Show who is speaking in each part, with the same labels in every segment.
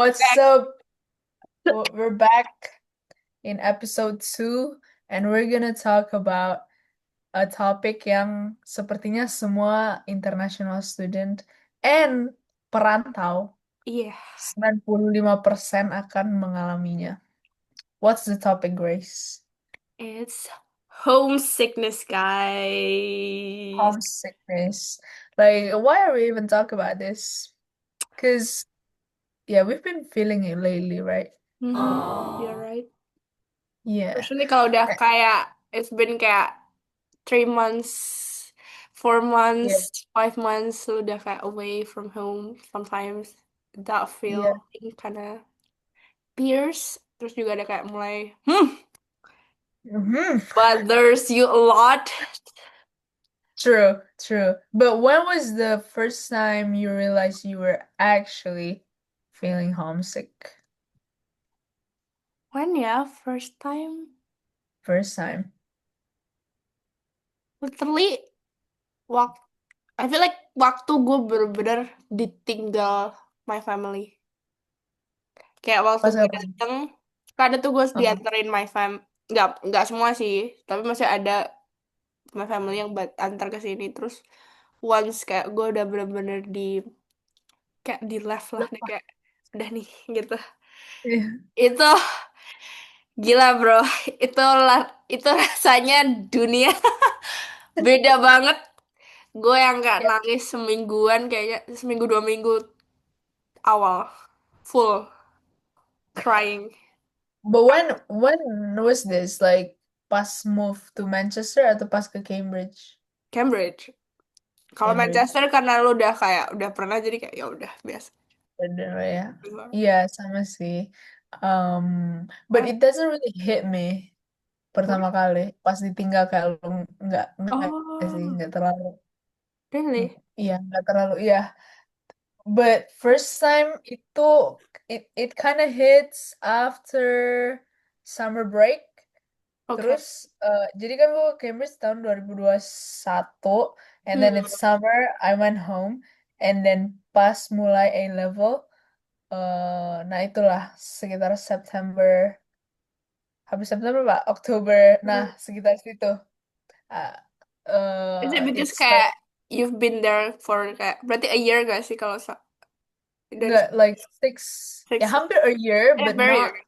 Speaker 1: What's
Speaker 2: Back.
Speaker 1: up? We're back in episode 2 and we're gonna talk about a topic yang sepertinya semua international student and perantau
Speaker 2: Iya,
Speaker 1: 95% akan mengalaminya. What's the topic, Grace?
Speaker 2: it's homesickness, guys.
Speaker 1: Homesickness. Like, why are we even talking about this? Because, yeah, we've been feeling it lately, right?
Speaker 2: You're right.
Speaker 1: Yeah.
Speaker 2: Personally, kalau udah
Speaker 1: Eh,
Speaker 2: kayak it's been kayak 3 months, 4 months,
Speaker 1: Yeah,
Speaker 2: 5 months, lu udah kayak away from home. Sometimes that
Speaker 1: yeah.
Speaker 2: feeling kind of pierce. Terus juga ada kayak mulai
Speaker 1: Mhm.
Speaker 2: bothers you a lot.
Speaker 1: True, true. But when was the first time you realized you were actually feeling homesick?
Speaker 2: When ya, first time,
Speaker 1: First time.
Speaker 2: literally waktu I feel like waktu gue bener-bener ditinggal my family. Kayak waktu
Speaker 1: Pas
Speaker 2: gue
Speaker 1: apa?
Speaker 2: dateng, kan ada tuh gue
Speaker 1: Uh-huh.
Speaker 2: dianterin my fam, nggak semua sih, tapi masih ada my family yang antar ke sini. Terus once kayak gue udah bener-bener kayak di left lah nih, kayak udah nih gitu.
Speaker 1: Yeah.
Speaker 2: Itu gila bro, itu itu rasanya dunia beda banget. Gue yang kayak
Speaker 1: Yeah.
Speaker 2: nangis semingguan, kayaknya seminggu 2 minggu awal full crying.
Speaker 1: But when was this? Like pas move to Manchester atau pas ke Cambridge?
Speaker 2: Cambridge. Kalau
Speaker 1: Cambridge.
Speaker 2: Manchester karena lu udah kayak udah pernah, jadi kayak ya udah biasa.
Speaker 1: Bener ya. Iya, sama sih. Um, but it doesn't really hit me
Speaker 2: Hmm?
Speaker 1: pertama kali pas ditinggal kayak lu nggak sih,
Speaker 2: Oh,
Speaker 1: nggak terlalu.
Speaker 2: really?
Speaker 1: Iya, nggak terlalu. Iya. But first time itu it kind of hits after summer break.
Speaker 2: Oke.
Speaker 1: Terus jadi kan gue ke Cambridge tahun 2021 and then
Speaker 2: Hmm.
Speaker 1: it's summer I went home and then pas mulai A level nah itulah sekitar September habis September Pak Oktober nah
Speaker 2: Hmm.
Speaker 1: sekitar situ uh,
Speaker 2: Is it
Speaker 1: it
Speaker 2: because
Speaker 1: start
Speaker 2: kayak you've been there for kayak berarti a year gak sih kalau dari
Speaker 1: nggak like six ya
Speaker 2: 6
Speaker 1: hampir a year but
Speaker 2: barrier.
Speaker 1: not.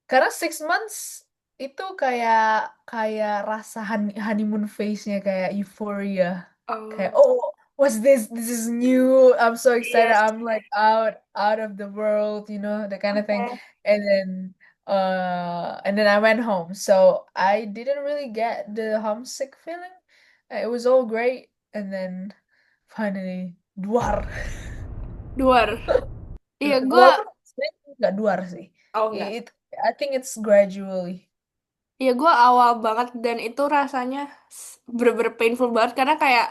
Speaker 1: Karena 6 months itu kayak kayak rasa honeymoon phase-nya kayak euphoria. Kayak
Speaker 2: Oh,
Speaker 1: oh, what's this? This is new. I'm so excited.
Speaker 2: yes.
Speaker 1: I'm like out of the world, that kind of thing.
Speaker 2: Oke.
Speaker 1: And then I went home. So I didn't really get the homesick feeling. It was all great and then finally duar.
Speaker 2: Duar. Iya, gue.
Speaker 1: Walaupun sebenarnya nggak duar sih.
Speaker 2: Oh enggak.
Speaker 1: It I think it's gradually.
Speaker 2: Iya, gue awal banget dan itu rasanya bener-bener painful banget karena kayak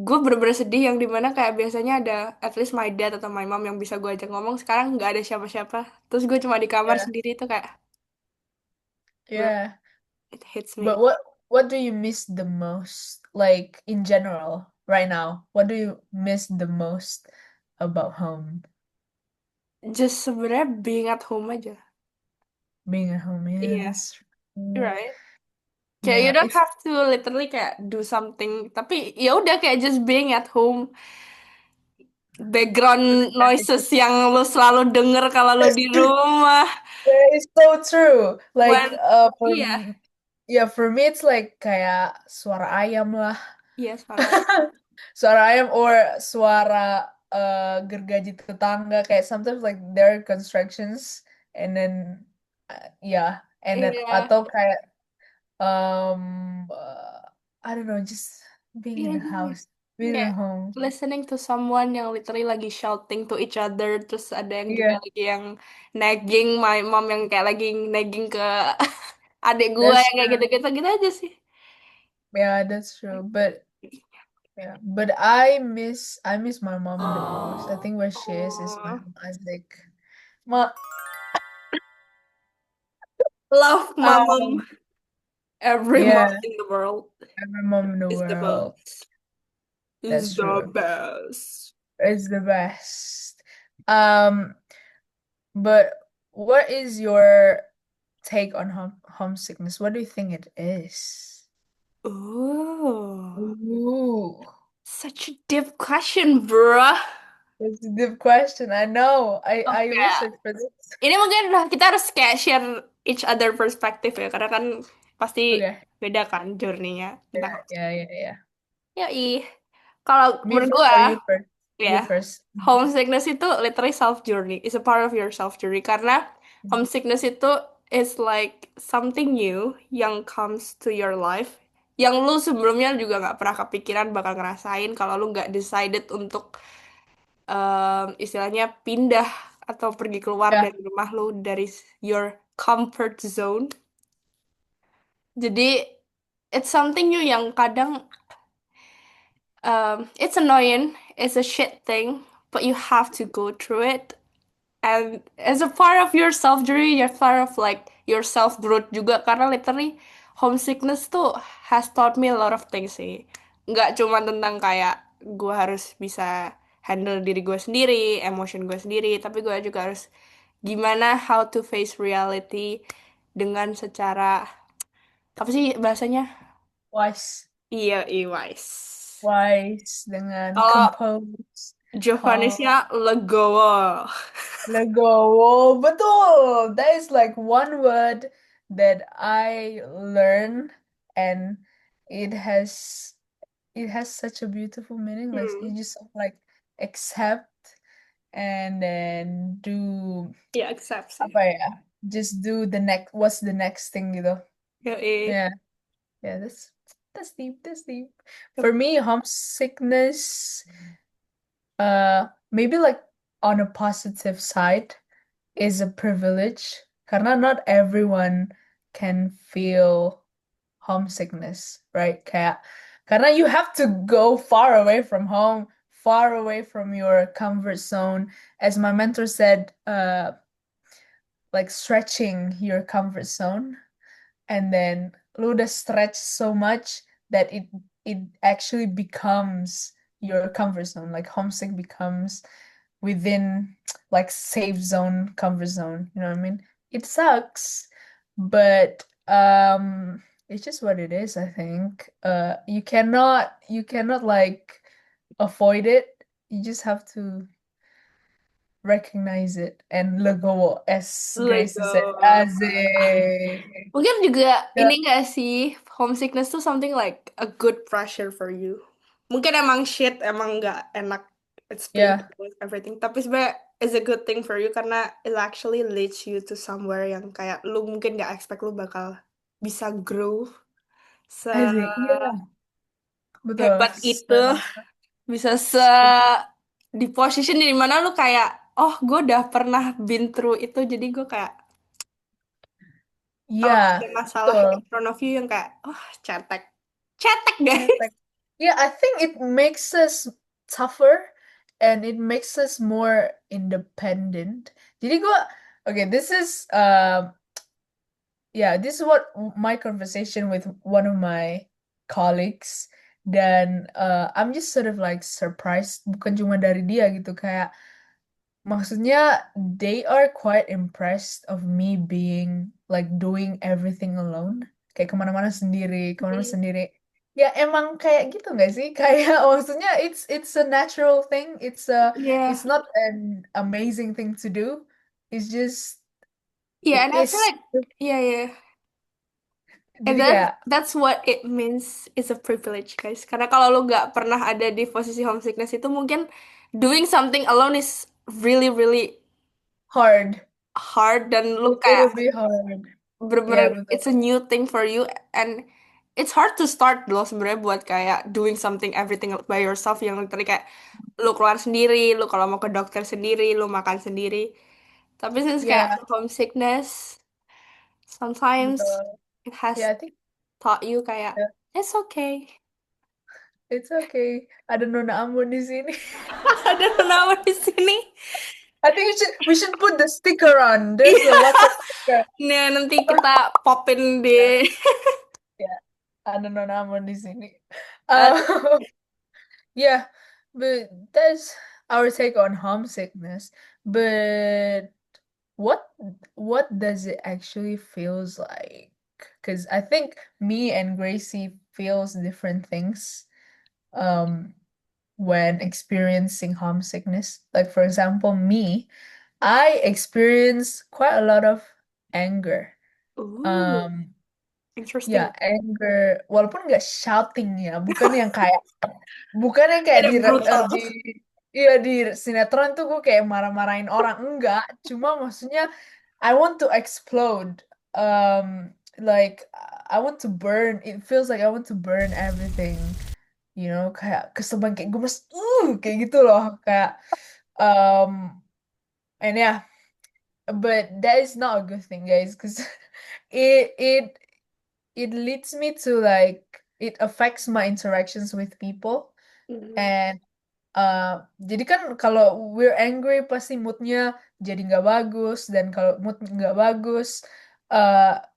Speaker 2: gue bener-bener sedih yang dimana kayak biasanya ada at least my dad atau my mom yang bisa gue ajak ngomong, sekarang nggak ada siapa-siapa, terus gue cuma di kamar
Speaker 1: Yeah.
Speaker 2: sendiri. Itu kayak bro,
Speaker 1: Yeah.
Speaker 2: it hits
Speaker 1: But
Speaker 2: me.
Speaker 1: what do you miss the most? Like in general, right now, what do you miss the most about home?
Speaker 2: Just sebenarnya being at home aja.
Speaker 1: Being at home, yeah,
Speaker 2: Iya,
Speaker 1: that's true.
Speaker 2: right. Kayak you
Speaker 1: Yeah,
Speaker 2: don't
Speaker 1: it's
Speaker 2: have to literally kayak do something, tapi ya udah kayak just being at home, background noises yang lo selalu denger kalau lo di rumah.
Speaker 1: it's so true. Like
Speaker 2: When iya,
Speaker 1: for me it's like kayak suara ayam lah.
Speaker 2: iya suara.
Speaker 1: Suara ayam or suara gergaji tetangga kayak sometimes like there are constructions and then yeah and then
Speaker 2: Iya,
Speaker 1: atau kayak um I don't know just being
Speaker 2: iya
Speaker 1: in the
Speaker 2: jadi
Speaker 1: house being
Speaker 2: kayak
Speaker 1: at home
Speaker 2: listening to someone yang literally lagi shouting to each other, terus ada yang juga
Speaker 1: yeah
Speaker 2: lagi yang nagging my mom, yang kayak lagi nagging ke adik gua
Speaker 1: that's
Speaker 2: yang kayak
Speaker 1: true
Speaker 2: gitu-gitu gitu aja sih.
Speaker 1: yeah that's true but yeah but I miss my mom the most I think where she is my
Speaker 2: Oh,
Speaker 1: Azik ma
Speaker 2: love my mom.
Speaker 1: um
Speaker 2: Every mom
Speaker 1: yeah
Speaker 2: in the world
Speaker 1: every mom in the
Speaker 2: is the
Speaker 1: world
Speaker 2: best.
Speaker 1: that's
Speaker 2: Is the
Speaker 1: true.
Speaker 2: best.
Speaker 1: It's the best. Um, but what is your take on homesickness? What do you think it is?
Speaker 2: Oh,
Speaker 1: Ooh,
Speaker 2: such a deep question, bruh.
Speaker 1: that's a deep question. I know. I
Speaker 2: Oke,
Speaker 1: researched for this.
Speaker 2: ini mungkin kita harus kayak share each other perspektif ya, karena kan pasti
Speaker 1: Okay.
Speaker 2: beda kan journey-nya tentang
Speaker 1: Yeah,
Speaker 2: homesickness.
Speaker 1: yeah, yeah, yeah.
Speaker 2: Ya, kalau
Speaker 1: Me
Speaker 2: menurut
Speaker 1: first
Speaker 2: gua
Speaker 1: or you first?
Speaker 2: ya,
Speaker 1: You first.
Speaker 2: homesickness itu literally self journey, is a part of your self journey karena homesickness itu is like something new yang comes to your life yang lu sebelumnya juga nggak pernah kepikiran bakal ngerasain kalau lu nggak decided untuk istilahnya pindah atau pergi keluar
Speaker 1: Yeah.
Speaker 2: dari rumah lu dari your comfort zone. Jadi it's something new yang kadang it's annoying, it's a shit thing, but you have to go through it. And as a part of your self journey, you're part of like your self growth juga karena literally homesickness tuh has taught me a lot of things sih. Nggak cuma tentang kayak gue harus bisa handle diri gue sendiri, emotion gue sendiri, tapi gue juga harus gimana how to face reality dengan secara apa sih bahasanya?
Speaker 1: Wise.
Speaker 2: Iya, wise.
Speaker 1: Wise dengan
Speaker 2: Kalau
Speaker 1: compose, calm.
Speaker 2: Javanisnya legowo.
Speaker 1: Legowo, betul. That is like one word that I learn, and it has it has such a beautiful meaning. Like
Speaker 2: Hmm,
Speaker 1: you just like accept and then do
Speaker 2: ya accept sih.
Speaker 1: apa ya? Just do the next. What's the next thing gitu?
Speaker 2: Yoi.
Speaker 1: Yeah, yeah. That's deep. That's deep. For me, homesickness. Maybe like on a positive side is a privilege karena not everyone can feel homesickness, right? Kayak karena you have to go far away from home, far away from your comfort zone. As my mentor said, like stretching your comfort zone, and then lu udah stretch so much that it actually becomes your comfort zone. Like homesick becomes within like safe zone, comfort zone. You know what I mean? It sucks, but it's just what it is, I think. You cannot like avoid it. You just have to recognize it and let go, as Gracie said.
Speaker 2: Lego.
Speaker 1: Asik.
Speaker 2: Mungkin juga
Speaker 1: Yeah.
Speaker 2: ini gak sih, homesickness tuh something like a good pressure for you. Mungkin emang shit, emang gak enak, it's
Speaker 1: Yeah.
Speaker 2: painful, everything. Tapi sebenarnya it's a good thing for you karena it actually leads you to somewhere yang kayak lu mungkin gak expect lu bakal bisa grow
Speaker 1: Asik. Iya,
Speaker 2: sehebat
Speaker 1: betul.
Speaker 2: itu, bisa di position di mana lu kayak, oh gue udah pernah been through itu, jadi gue kayak kalau ada
Speaker 1: Iya,
Speaker 2: masalah in
Speaker 1: betul.
Speaker 2: front of you yang kayak, oh cetek, cetek guys.
Speaker 1: Cetek. Yeah, I think it makes us tougher and it makes us more independent. Jadi gua, okay, this is what my conversation with one of my colleagues, dan I'm just sort of like surprised, bukan cuma dari dia gitu, kayak maksudnya they are quite impressed of me being like doing everything alone. Kayak kemana-mana sendiri, kemana-mana sendiri. Ya emang kayak gitu nggak sih? Kayak maksudnya it's a natural thing.
Speaker 2: Iya,
Speaker 1: It's not an amazing thing to do. It's just
Speaker 2: iya,
Speaker 1: it
Speaker 2: and I feel
Speaker 1: is.
Speaker 2: like, iya, iya, and
Speaker 1: Jadi kayak
Speaker 2: that's what it means, it's a privilege guys. Karena kalau lu nggak pernah ada di posisi homesickness itu, mungkin doing something alone is really really
Speaker 1: hard.
Speaker 2: hard dan lu
Speaker 1: It
Speaker 2: kayak
Speaker 1: will be hard.
Speaker 2: bener-bener
Speaker 1: Ya betul.
Speaker 2: it's a new thing for you, and it's hard to start loh sebenarnya buat kayak doing something everything by yourself yang tadi kayak lu keluar sendiri, lu kalau mau ke dokter sendiri, lu makan sendiri. Tapi since kayak
Speaker 1: Ya
Speaker 2: homesickness, sometimes
Speaker 1: betul.
Speaker 2: it has
Speaker 1: Ya, I think
Speaker 2: taught you kayak
Speaker 1: ya,
Speaker 2: it's okay.
Speaker 1: it's okay. Ada Nona Ambon di sini.
Speaker 2: Ada penawar di sini.
Speaker 1: I think we should put the sticker on. There's a
Speaker 2: Iya.
Speaker 1: lots of sticker.
Speaker 2: Nah, nanti kita popin di
Speaker 1: Ya, ya. Ada Nona Ambon di sini.
Speaker 2: uh,
Speaker 1: Yeah, but that's our take on homesickness. But what what does it actually feels like? Because I think me and Gracie feels different things um when experiencing homesickness. Like for example, me, I experience quite a lot of anger.
Speaker 2: Ooh,
Speaker 1: Um ya,
Speaker 2: interesting.
Speaker 1: anger walaupun nggak shouting ya, bukan yang kayak
Speaker 2: Ada brutal.
Speaker 1: di iya di sinetron tuh gue kayak marah-marahin orang, enggak, cuma maksudnya I want to explode. um like I want to burn, it feels like I want to burn everything, kayak kesel banget, kayak gue mas kayak gitu loh, kayak um and yeah, but that is not a good thing, guys, because it it it leads me to like it affects my interactions with people.
Speaker 2: Hmm.
Speaker 1: And jadi kan kalau we're angry pasti moodnya jadi nggak bagus, dan kalau mood nggak bagus,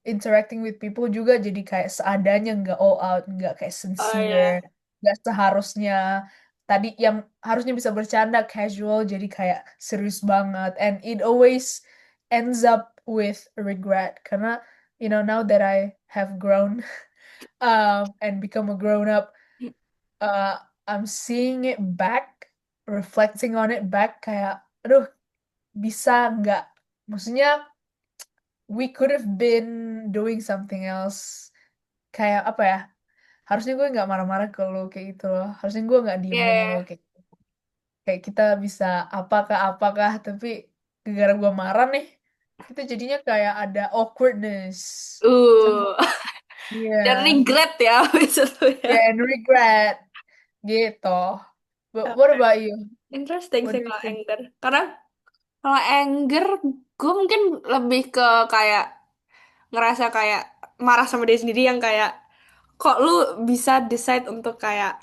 Speaker 1: interacting with people juga jadi kayak seadanya, nggak all out, nggak kayak
Speaker 2: Oh ya.
Speaker 1: sincere, nggak seharusnya. Tadi yang harusnya bisa bercanda casual jadi kayak serius banget, and it always ends up with regret karena now that I have grown and become a grown up, uh, I'm seeing it back, reflecting on it back, kayak, aduh, bisa nggak? Maksudnya, we could have been doing something else. Kayak apa ya? Harusnya gue nggak marah-marah ke lo kayak gitu loh. Harusnya gue nggak diemin lo
Speaker 2: Ya.
Speaker 1: kayak kita bisa apakah, tapi gara-gara gue marah nih, kita jadinya kayak ada awkwardness. Sama,
Speaker 2: Uh.
Speaker 1: iya,
Speaker 2: Dan regret ya habis itu ya.
Speaker 1: yeah, and regret gitu. But what
Speaker 2: Oke.
Speaker 1: about you?
Speaker 2: Interesting
Speaker 1: What
Speaker 2: sih
Speaker 1: do you
Speaker 2: kalau
Speaker 1: think?
Speaker 2: anger. Karena kalau anger, gue mungkin lebih ke kayak ngerasa kayak marah sama diri sendiri yang kayak kok lu bisa decide untuk kayak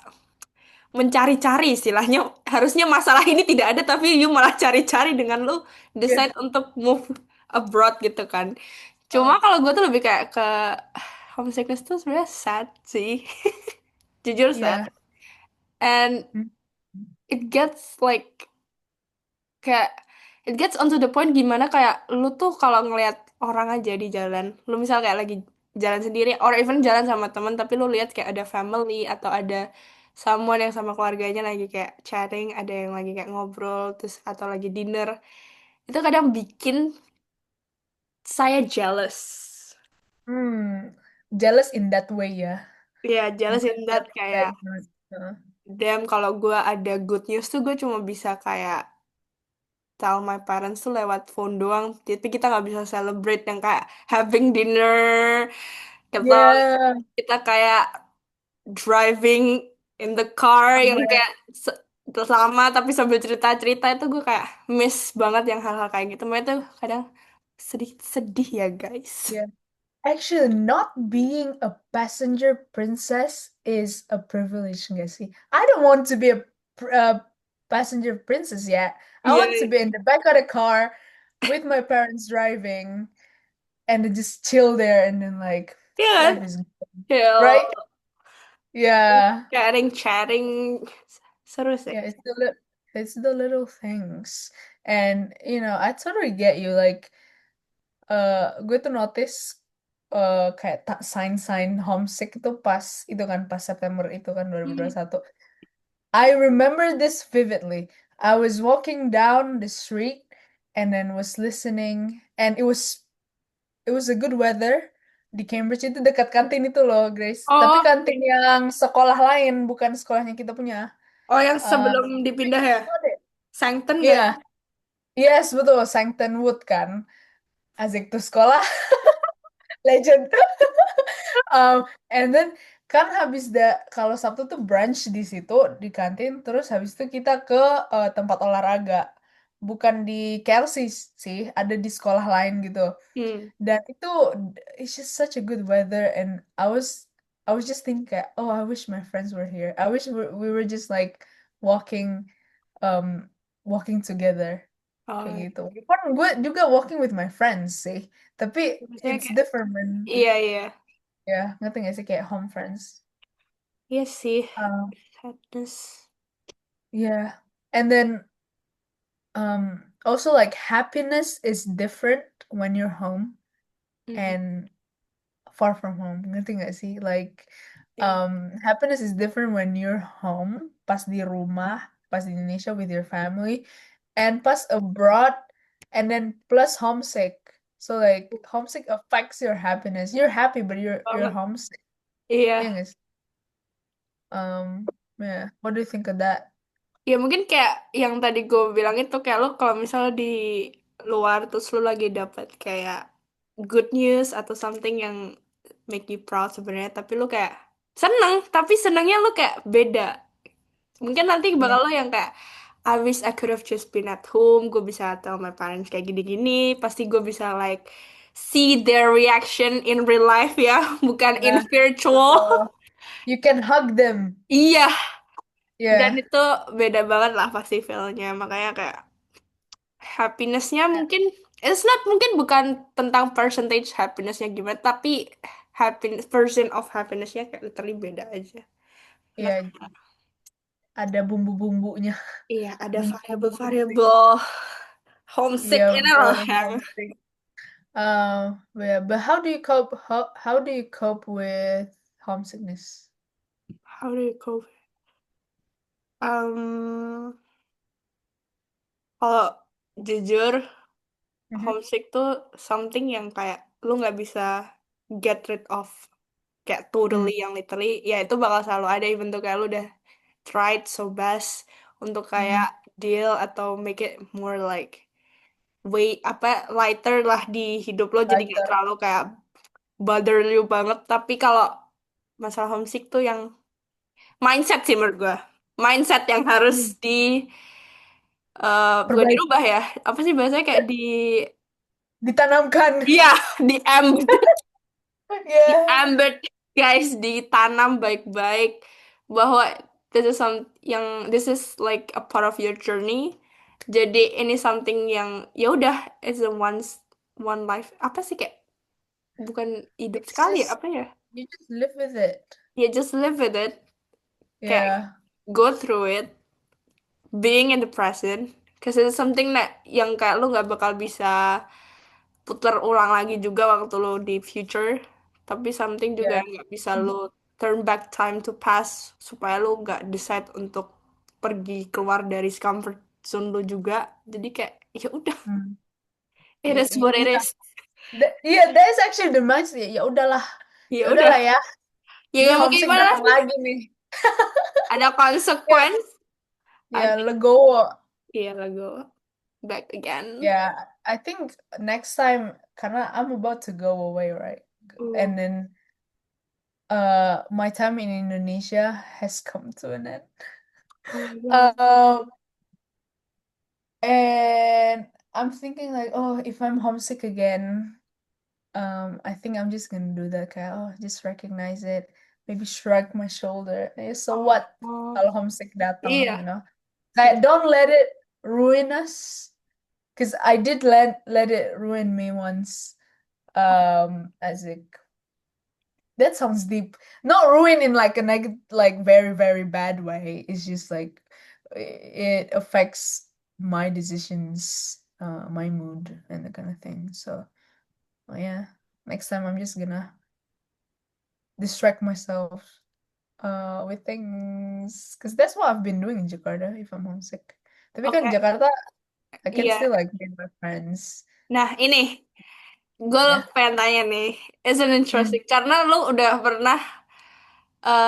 Speaker 2: mencari-cari istilahnya harusnya masalah ini tidak ada tapi you malah cari-cari dengan lu
Speaker 1: Yeah.
Speaker 2: decide untuk move abroad gitu kan. Cuma kalau gue tuh lebih kayak ke homesickness tuh sebenarnya sad sih. Jujur sad.
Speaker 1: Yeah.
Speaker 2: And
Speaker 1: Mm.
Speaker 2: it gets like kayak it gets onto the point gimana kayak lu tuh kalau ngelihat orang aja di jalan, lu misal kayak lagi jalan sendiri or even jalan sama temen tapi lu lihat kayak ada family atau ada someone yang sama keluarganya lagi kayak chatting, ada yang lagi kayak ngobrol terus atau lagi dinner. Itu kadang bikin saya jealous.
Speaker 1: Hmm. Jealous in that way ya.
Speaker 2: Ya, jealous
Speaker 1: Bukan
Speaker 2: in that
Speaker 1: jealous kayak
Speaker 2: kayak
Speaker 1: gimana. Heeh.
Speaker 2: damn kalau gue ada good news tuh gue cuma bisa kayak tell my parents tuh lewat phone doang, tapi kita nggak bisa celebrate yang kayak having dinner, kita
Speaker 1: Yeah.
Speaker 2: kita kayak driving in the car yang
Speaker 1: Somewhere.
Speaker 2: kayak lama tapi sambil cerita-cerita itu gue kayak miss banget yang hal-hal kayak gitu. Makanya tuh kadang sedikit sedih ya guys.
Speaker 1: Yeah. Actually, not being a passenger princess is a privilege, nggak sih? I don't want to be a passenger princess yet. I
Speaker 2: Iya,
Speaker 1: want to be in the back of the car with my parents driving and then just chill there and then like
Speaker 2: iya kan?
Speaker 1: life is good,
Speaker 2: Chill,
Speaker 1: right? Yeah.
Speaker 2: chatting, seru sih.
Speaker 1: Yeah, it's the little things. And I totally get you. Like, gue tuh notice kayak tak sign-sign homesick itu pas itu kan pas September itu kan dua ribu dua
Speaker 2: Hmm.
Speaker 1: puluh satu. I remember this vividly. I was walking down the street and then was listening, and it was a good weather di Cambridge, itu dekat kantin itu loh, Grace. Tapi
Speaker 2: Oh,
Speaker 1: kantin yang sekolah lain, bukan sekolahnya kita punya.
Speaker 2: oh yang
Speaker 1: Eh,
Speaker 2: sebelum dipindah ya,
Speaker 1: Apa deh?
Speaker 2: Sancton
Speaker 1: Iya,
Speaker 2: gak?
Speaker 1: yes, betul, Sancton Wood kan. Asik tuh sekolah, legend. And then kan kalau Sabtu tuh brunch di situ di kantin, terus habis itu kita ke tempat olahraga. Bukan di KLC sih, ada di sekolah lain gitu.
Speaker 2: Hmm.
Speaker 1: Dan itu it's just such a good weather, and I was just thinking kayak, oh, I wish my friends were here. I wish we were just like walking um walking together kayak
Speaker 2: Oh,
Speaker 1: gitu. Walaupun gue juga walking with my friends sih, tapi
Speaker 2: maksudnya
Speaker 1: it's
Speaker 2: kayak
Speaker 1: different when
Speaker 2: iya iya
Speaker 1: ya, ngerti gak sih kayak home friends.
Speaker 2: iya sih
Speaker 1: Um,
Speaker 2: sadness.
Speaker 1: yeah. And then also like happiness is different when you're home
Speaker 2: Mhm.
Speaker 1: and far from home. Ngerti gak sih? Like
Speaker 2: Iya.
Speaker 1: happiness is different when you're home, pas di rumah, pas di Indonesia with your family, and pas abroad, and then plus homesick. So like homesick affects your happiness. You're happy, but you're
Speaker 2: Banget.
Speaker 1: homesick.
Speaker 2: Iya.
Speaker 1: Yeah, guys. Yeah. What do you think of that?
Speaker 2: Ya mungkin kayak yang tadi gue bilang itu kayak lo kalau misalnya di luar terus lo lagi dapet kayak good news atau something yang make you proud sebenarnya tapi lo kayak seneng tapi senengnya lo kayak beda. Mungkin nanti
Speaker 1: Yeah.
Speaker 2: bakal lo yang kayak I wish I could have just been at home. Gue bisa tell my parents kayak gini-gini. Pasti gue bisa like see their reaction in real life ya, bukan in
Speaker 1: Yeah.
Speaker 2: virtual.
Speaker 1: Betul. You can hug them.
Speaker 2: Iya, dan
Speaker 1: Yeah.
Speaker 2: itu beda banget lah pasti feel-nya. Makanya kayak happinessnya
Speaker 1: Yeah.
Speaker 2: mungkin it's not mungkin bukan tentang percentage happinessnya gimana, tapi happiness version of happinessnya kayak literally beda aja. Nah,
Speaker 1: Yeah. Ada bumbu-bumbunya.
Speaker 2: iya ada
Speaker 1: Bumbu-bumbu homesick.
Speaker 2: variabel-variabel homesick
Speaker 1: Iya,
Speaker 2: ini
Speaker 1: betul
Speaker 2: loh yang
Speaker 1: homesick. Yeah, but how do you cope? How do you cope with homesickness?
Speaker 2: how do you cope? Um, Kalau jujur
Speaker 1: Mhm.
Speaker 2: homesick tuh something yang kayak lu nggak bisa get rid of kayak
Speaker 1: Hmm.
Speaker 2: totally yang literally ya itu bakal selalu ada even tuh kayak lu udah tried so best untuk kayak
Speaker 1: Hmm.
Speaker 2: deal atau make it more like way apa lighter lah di hidup lo jadi nggak
Speaker 1: Lighter.
Speaker 2: terlalu kayak bother you banget tapi kalau masalah homesick tuh yang mindset sih menurut gue mindset yang harus
Speaker 1: Hmm.
Speaker 2: bukan
Speaker 1: Perbaiki.
Speaker 2: dirubah ya apa sih bahasanya kayak di
Speaker 1: Ditanamkan.
Speaker 2: iya di
Speaker 1: Yeah.
Speaker 2: embed guys ditanam baik-baik bahwa this is this is like a part of your journey jadi ini something yang ya udah it's a one life apa sih kayak bukan hidup
Speaker 1: It's
Speaker 2: sekali ya
Speaker 1: just
Speaker 2: apa ya
Speaker 1: you just live with it.
Speaker 2: ya just live with it kayak
Speaker 1: Yeah.
Speaker 2: go through it being in the present because it's something that yang kayak lu nggak bakal bisa putar ulang lagi juga waktu lu di future tapi something juga
Speaker 1: Yeah.
Speaker 2: yang nggak bisa lu turn back time to pass supaya lu nggak decide untuk pergi keluar dari comfort zone lu juga jadi kayak ya udah
Speaker 1: Hmm.
Speaker 2: it is what it
Speaker 1: Iya.
Speaker 2: is
Speaker 1: Yeah, that is actually the mindset. Ya udahlah.
Speaker 2: ya
Speaker 1: Ya
Speaker 2: udah
Speaker 1: udahlah ya.
Speaker 2: ya
Speaker 1: Ini
Speaker 2: nggak mau
Speaker 1: homesick
Speaker 2: gimana
Speaker 1: datang
Speaker 2: lagi
Speaker 1: lagi nih.
Speaker 2: ada
Speaker 1: Ya,
Speaker 2: consequence
Speaker 1: ya
Speaker 2: ada
Speaker 1: legowo.
Speaker 2: iya lah go back again
Speaker 1: Yeah, I think next time, karena I'm about to go away, right?
Speaker 2: uh,
Speaker 1: And then my time in Indonesia has come to an end.
Speaker 2: oh my god
Speaker 1: Um, and I'm thinking like, oh, if I'm homesick again, I think I'm just gonna do that kayak, oh, just recognize it, maybe shrug my shoulder. So
Speaker 2: oh,
Speaker 1: what?
Speaker 2: oh.
Speaker 1: Kalau homesick datang,
Speaker 2: Iya
Speaker 1: Kayak don't let it ruin us. Because I did let it ruin me once. As it that sounds deep. Not ruin in like a negative, like very, very bad way. It's just like it affects my decisions, my mood, and that kind of thing. So, well, yeah, next time I'm just gonna distract myself with things, because that's what I've been doing in Jakarta if I'm homesick. Tapi kan
Speaker 2: oke
Speaker 1: Jakarta, I can
Speaker 2: iya
Speaker 1: still like be with my friends.
Speaker 2: nah ini gue
Speaker 1: Yeah.
Speaker 2: pengen tanya nih, it's an
Speaker 1: Mm.
Speaker 2: interesting karena lu udah pernah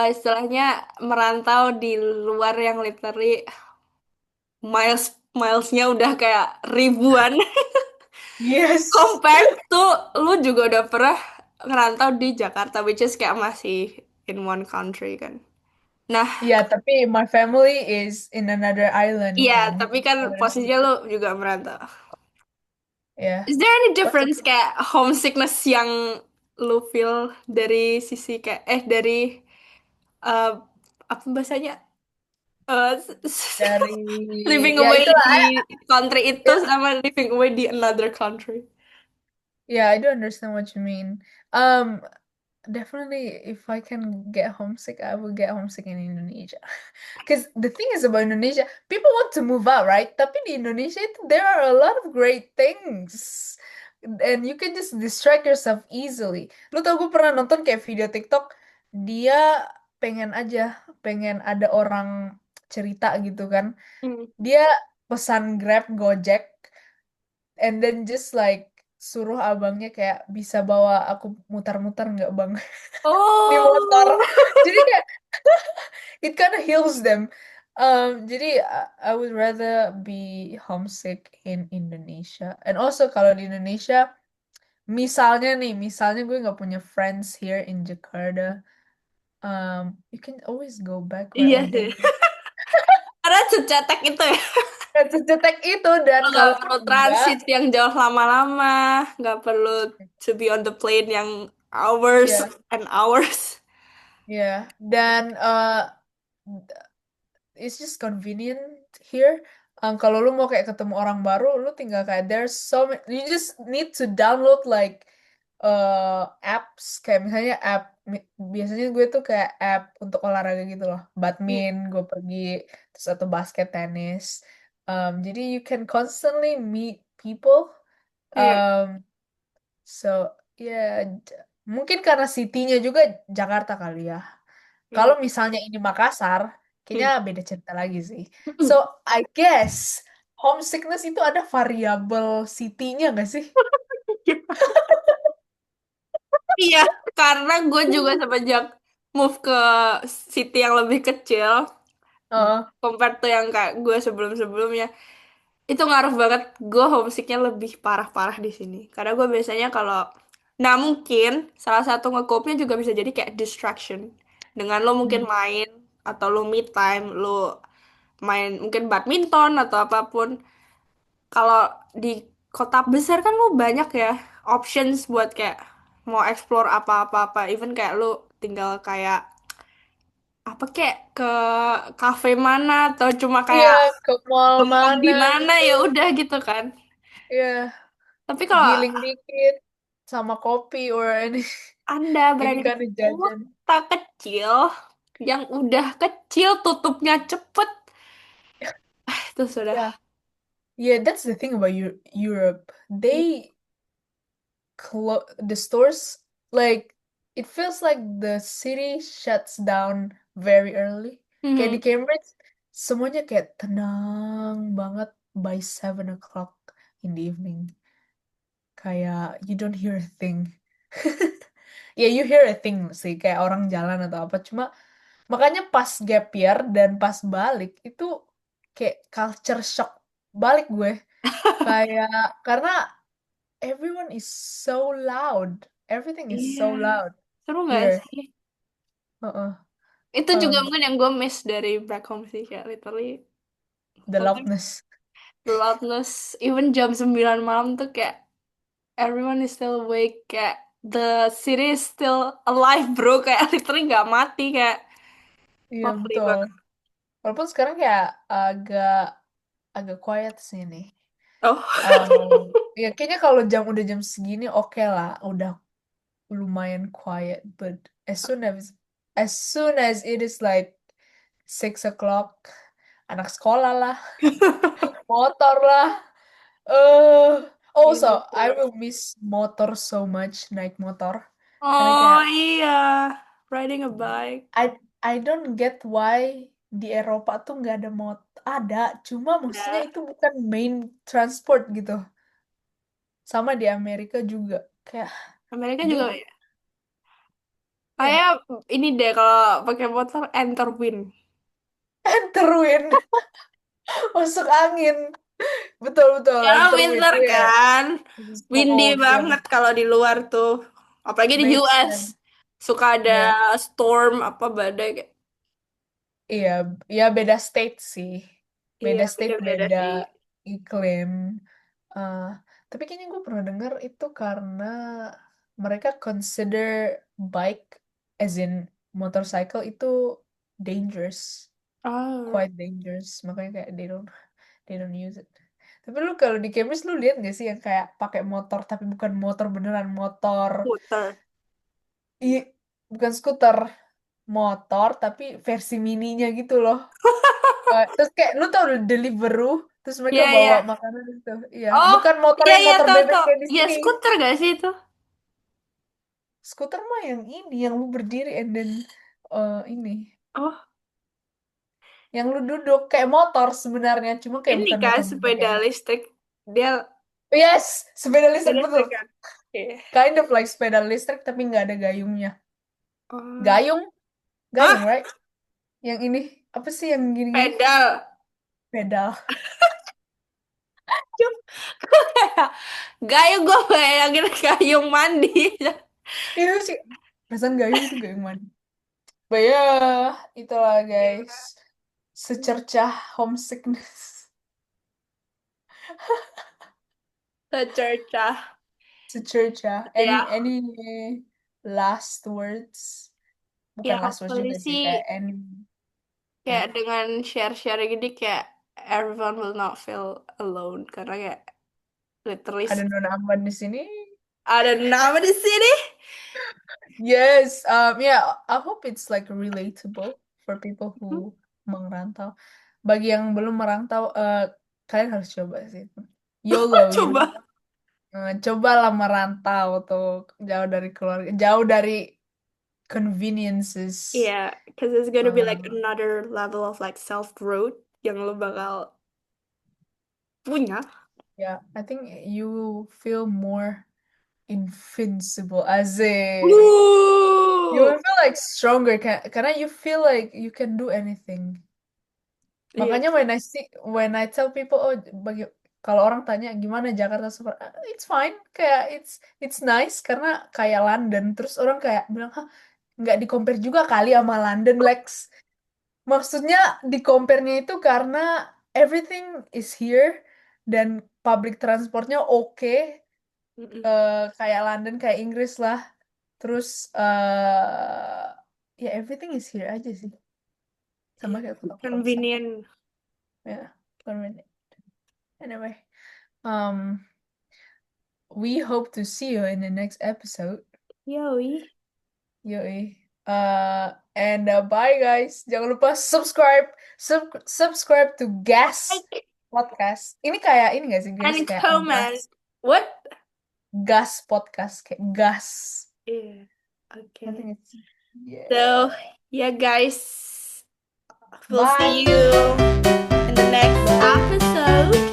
Speaker 2: istilahnya merantau di luar yang literally milesnya udah kayak ribuan.
Speaker 1: Yes.
Speaker 2: Compared to lu juga udah pernah ngerantau di Jakarta, which is kayak masih in one country kan. Nah,
Speaker 1: Yeah, tapi my family is in another island
Speaker 2: iya,
Speaker 1: kan.
Speaker 2: tapi kan
Speaker 1: Another
Speaker 2: posisinya
Speaker 1: city.
Speaker 2: lu juga merantau.
Speaker 1: Yeah.
Speaker 2: Is there any
Speaker 1: What's
Speaker 2: difference kayak homesickness yang lu feel dari sisi kayak dari uh, apa bahasanya uh,
Speaker 1: dari
Speaker 2: living
Speaker 1: ya
Speaker 2: away
Speaker 1: itulah
Speaker 2: di country itu
Speaker 1: ya
Speaker 2: sama living away di another country.
Speaker 1: yeah, I do understand what you mean. Um definitely, if I can get homesick, I will get homesick in Indonesia. Because the thing is about Indonesia, people want to move out, right? Tapi di Indonesia itu there are a lot of great things. And you can just distract yourself easily. Lu tau gue pernah nonton kayak video TikTok, dia pengen aja, pengen ada orang cerita gitu kan.
Speaker 2: Hmm.
Speaker 1: Dia pesan Grab, Gojek, and then just like suruh abangnya kayak bisa bawa aku muter-muter nggak bang di motor.
Speaker 2: Oh,
Speaker 1: Jadi kayak it kind of heals them. Jadi I would rather be homesick in Indonesia. And also kalau di Indonesia, misalnya nih, misalnya gue nggak punya friends here in Jakarta, you can always go back where
Speaker 2: iya
Speaker 1: all the
Speaker 2: sih. Karena secetek itu ya.
Speaker 1: sedetek itu dan
Speaker 2: Lo nggak
Speaker 1: kalaupun
Speaker 2: perlu
Speaker 1: enggak,
Speaker 2: transit yang jauh lama-lama, nggak perlu to be on the plane yang hours
Speaker 1: ya,
Speaker 2: and hours.
Speaker 1: ya, dan it's just convenient here. Kalau lu mau kayak ketemu orang baru, lu tinggal kayak there's so many, you just need to download like apps kayak misalnya biasanya gue tuh kayak app untuk olahraga gitu loh,
Speaker 2: Hmm,
Speaker 1: badminton gue pergi terus atau basket tenis. Jadi you can constantly meet people.
Speaker 2: iya.
Speaker 1: Um, so yeah, mungkin karena city-nya juga Jakarta kali ya.
Speaker 2: Hmm.
Speaker 1: Kalau misalnya ini Makassar, kayaknya
Speaker 2: Hmm.
Speaker 1: beda cerita lagi sih. So, I guess homesickness itu ada variabel city-nya nggak sih?
Speaker 2: Iya, karena gue juga semenjak move ke city yang lebih kecil,
Speaker 1: Oh,
Speaker 2: compare tuh yang kayak gue sebelum-sebelumnya, itu ngaruh banget. Gue homesicknya lebih parah-parah di sini. Karena gue biasanya kalau, nah mungkin salah satu nge-cope-nya juga bisa jadi kayak distraction. Dengan lo mungkin
Speaker 1: hmm.
Speaker 2: main, atau lo me time, lo main mungkin badminton atau apapun. Kalau di kota besar kan lo banyak ya options buat kayak mau explore apa-apa-apa. Even kayak lo tinggal kayak apa kayak ke cafe mana atau cuma
Speaker 1: Iya,
Speaker 2: kayak
Speaker 1: ke mall
Speaker 2: bengong di
Speaker 1: mana
Speaker 2: mana
Speaker 1: gitu.
Speaker 2: ya udah gitu kan.
Speaker 1: Iya,
Speaker 2: Tapi kalau
Speaker 1: healing dikit sama kopi or any
Speaker 2: Anda
Speaker 1: any
Speaker 2: berada di
Speaker 1: kind of jajan.
Speaker 2: kota kecil yang udah kecil tutupnya cepet, itu sudah.
Speaker 1: Yeah, yeah, that's the thing about Europe. The stores, like it feels like the city shuts down very early. Kayak di
Speaker 2: Mhm.
Speaker 1: Cambridge semuanya kayak tenang banget by 7 o'clock in the evening. Kayak you don't hear a thing. Ya you hear a thing sih kayak orang jalan atau apa. Cuma makanya pas gap year dan pas balik itu kayak culture shock balik gue. Kayak karena everyone is so loud. Everything is
Speaker 2: Iya,
Speaker 1: so loud
Speaker 2: seru nggak
Speaker 1: here.
Speaker 2: sih?
Speaker 1: Uh-uh.
Speaker 2: Itu juga
Speaker 1: Um,
Speaker 2: mungkin yang gue miss dari back home sih, kayak literally
Speaker 1: the loudness.
Speaker 2: the loudness. Even jam 9 malam tuh kayak everyone is still awake, kayak the city is still alive bro, kayak literally nggak mati, kayak
Speaker 1: Iya
Speaker 2: lovely
Speaker 1: betul.
Speaker 2: banget.
Speaker 1: Walaupun sekarang kayak agak agak quiet sih nih.
Speaker 2: Oh,
Speaker 1: Ya kayaknya kalau udah jam segini oke lah, udah lumayan quiet. But as soon as it is like 6 o'clock, anak sekolah lah, motor lah. Also,
Speaker 2: iya.
Speaker 1: I will miss motor so much, naik motor. Karena
Speaker 2: Oh
Speaker 1: kayak
Speaker 2: iya, riding a bike.
Speaker 1: I don't get why di Eropa tuh nggak ada ada, cuma maksudnya
Speaker 2: Ya,
Speaker 1: itu bukan main transport gitu. Sama di Amerika juga kayak
Speaker 2: Amerika
Speaker 1: dia
Speaker 2: juga
Speaker 1: nggak
Speaker 2: ya.
Speaker 1: ya
Speaker 2: Kayak ini deh kalau pakai motor enter wind.
Speaker 1: enter wind masuk angin, betul betul
Speaker 2: Karena
Speaker 1: enter wind,
Speaker 2: winter
Speaker 1: oh ya,
Speaker 2: kan,
Speaker 1: it's
Speaker 2: windy
Speaker 1: cold ya,
Speaker 2: banget kalau di luar tuh. Apalagi di
Speaker 1: makes
Speaker 2: US.
Speaker 1: sense
Speaker 2: Suka ada
Speaker 1: ya.
Speaker 2: storm apa badai kayak.
Speaker 1: Iya, ya beda state sih.
Speaker 2: Iya,
Speaker 1: Beda state,
Speaker 2: beda-beda
Speaker 1: beda
Speaker 2: sih.
Speaker 1: iklim. Eh, tapi kayaknya gue pernah dengar itu karena mereka consider bike, as in motorcycle itu dangerous,
Speaker 2: Oh,
Speaker 1: quite dangerous. Makanya kayak they don't use it. Tapi lu kalau di Cambridge lu lihat gak sih yang kayak pakai motor tapi bukan motor beneran motor?
Speaker 2: puter.
Speaker 1: Iya, bukan skuter, motor tapi versi mininya gitu loh. Terus kayak lu tau Deliveroo, terus mereka
Speaker 2: Iya,
Speaker 1: bawa
Speaker 2: iya.
Speaker 1: makanan itu. Iya,
Speaker 2: Oh,
Speaker 1: bukan motor
Speaker 2: iya,
Speaker 1: yang
Speaker 2: iya,
Speaker 1: motor
Speaker 2: tau,
Speaker 1: bebek
Speaker 2: tau.
Speaker 1: kayak di
Speaker 2: Ya,
Speaker 1: sini.
Speaker 2: skuter gak sih itu?
Speaker 1: Skuter mah yang ini, yang lu berdiri and then ini,
Speaker 2: Oh,
Speaker 1: yang lu duduk kayak motor sebenarnya, cuma kayak
Speaker 2: ini
Speaker 1: bukan
Speaker 2: kan
Speaker 1: motor bebek
Speaker 2: sepeda
Speaker 1: yang.
Speaker 2: listrik. Dia
Speaker 1: Yes, sepeda
Speaker 2: sepeda
Speaker 1: listrik betul.
Speaker 2: listrik kan? Iya.
Speaker 1: Kind of like sepeda listrik tapi nggak ada gayungnya.
Speaker 2: Oh.
Speaker 1: Gayung, gayung,
Speaker 2: Hah?
Speaker 1: right? Yang ini apa sih yang gini-gini?
Speaker 2: Pedal.
Speaker 1: Pedal.
Speaker 2: Gayung gue bayangin gayung mandi.
Speaker 1: Itu sih, perasaan gayung itu gayung mana? But yeah, itulah guys. Secercah homesickness.
Speaker 2: Secercah.
Speaker 1: Secercah.
Speaker 2: Ya,
Speaker 1: Any last words?
Speaker 2: ya
Speaker 1: Bukan last words
Speaker 2: hopefully
Speaker 1: juga sih
Speaker 2: sih
Speaker 1: kayak any.
Speaker 2: kayak
Speaker 1: Hah?
Speaker 2: dengan share-share gini kayak everyone will not feel alone karena kayak literally
Speaker 1: Ada Nona Amban di sini.
Speaker 2: ada nama di sini.
Speaker 1: Yes, yeah, I hope it's like relatable for people
Speaker 2: Hmm.
Speaker 1: who merantau. Bagi yang belum merantau, kalian harus coba sih. YOLO, YOLO.
Speaker 2: Coba.
Speaker 1: Cobalah merantau tuh jauh dari keluarga, jauh dari conveniences.
Speaker 2: Yeah, because it's gonna be like
Speaker 1: Uh,
Speaker 2: another level of like self growth yang lo bakal punya.
Speaker 1: yeah, I think you feel more invincible as a. You
Speaker 2: Wuh.
Speaker 1: will feel like stronger karena you feel like you can do anything.
Speaker 2: Iya
Speaker 1: Makanya
Speaker 2: sih.
Speaker 1: when I tell people, oh, kalau orang tanya gimana Jakarta super, it's fine, kayak it's nice karena kayak London. Terus orang kayak bilang, hah, nggak di compare juga kali sama London, Lex. Maksudnya di compare-nya itu karena everything is here dan public transportnya oke,
Speaker 2: Mm-mm.
Speaker 1: kayak London, kayak Inggris lah. Terus ya everything is here aja sih, sama
Speaker 2: Iya.
Speaker 1: kayak kota-kota.
Speaker 2: Convenient.
Speaker 1: Ya, convenient. Anyway, um, we hope to see you in the next episode.
Speaker 2: Yoi.
Speaker 1: Yoi. And bye guys. Jangan lupa subscribe to Gas
Speaker 2: Like
Speaker 1: Podcast. Ini kayak ini gak sih guys?
Speaker 2: and
Speaker 1: Kayak
Speaker 2: comment.
Speaker 1: gas,
Speaker 2: What?
Speaker 1: gas podcast kayak gas.
Speaker 2: Yeah.
Speaker 1: I
Speaker 2: Okay.
Speaker 1: think it's
Speaker 2: So,
Speaker 1: yeah.
Speaker 2: yeah, guys, we'll see
Speaker 1: Bye.
Speaker 2: you in the next
Speaker 1: Bye.
Speaker 2: episode.